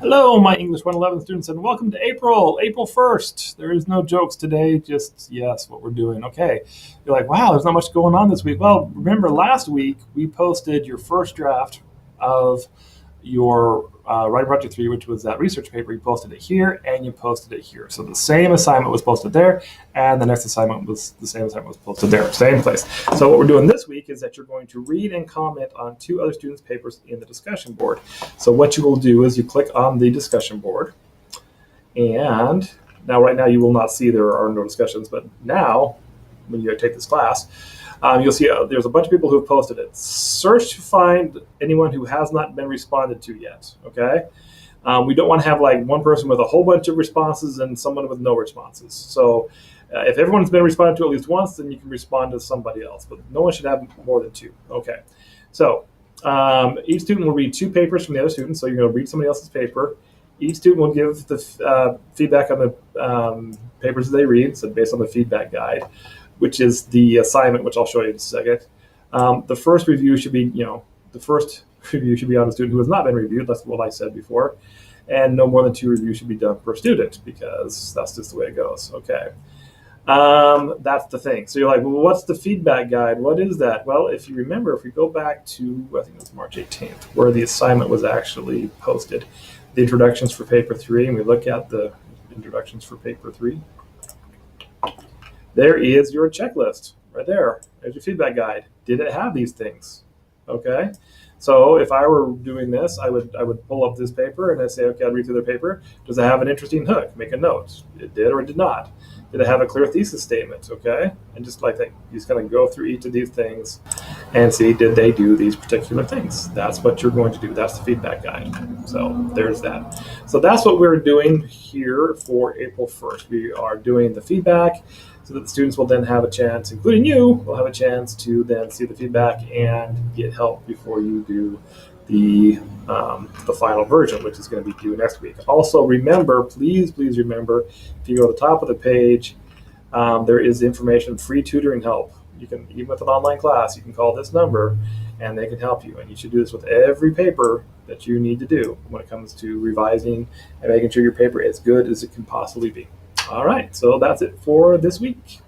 Hello, my English 111 students, and welcome to April 1st. There is no jokes today, just yes, what we're doing. Okay. You're like, wow, there's not much going on this week. Well, remember last week we posted your first draft of your Writing Project 3, which was that research paper. You posted it here and you posted it here. So the same assignment was posted there, and the next assignment was the same assignment was posted there, same place. So what we're doing this week is that you're going to read and comment on two other students' papers in the discussion board. So what you will do is you click on the discussion board, and now right now you will not see there are no discussions, but now when you take this class, you'll see there's a bunch of people who have posted it. Search to find anyone who has not been responded to yet. Okay, we don't want to have like one person with a whole bunch of responses and someone with no responses. So if everyone's been responded to at least once, then you can respond to somebody else, but no one should have more than two. Okay, so each student will read two papers from the other student. So you're going to read somebody else's paper. Each student will give the feedback on the papers that they read, so based on the feedback guide, which is the assignment, which I'll show you in a second. The first review should be, on a student who has not been reviewed. That's what I said before. And no more than two reviews should be done per student, because that's just the way it goes. Okay. That's the thing. So you're like, well, what's the feedback guide? What is that? Well, if you remember, if we go back to, I think it was March 18th, where the assignment was actually posted, the introductions for paper 3, and we look at the introductions for paper 3. There is your checklist right there. There's your feedback guide. Did it have these things? Okay. So if I were doing this, I would pull up this paper and I'd say, okay, I'd read through the paper. Does it have an interesting hook? Make a note. It did or it did not. Did it have a clear thesis statement? Okay. And just like that, you just kind of go through each of these things and see, did they do these particular things? That's what you're going to do. That's the feedback guide. So there's that. So that's what we're doing here for April 1st. We are doing the feedback, so that the students will then have a chance, including you, will have a chance to then see the feedback and get help before you do the final version, which is going to be due next week. Also, remember, please remember, if you go to the top of the page, there is information, free tutoring help. You can, even with an online class, you can call this number and they can help you. And you should do this with every paper that you need to do when it comes to revising and making sure your paper is as good as it can possibly be. All right, so that's it for this week.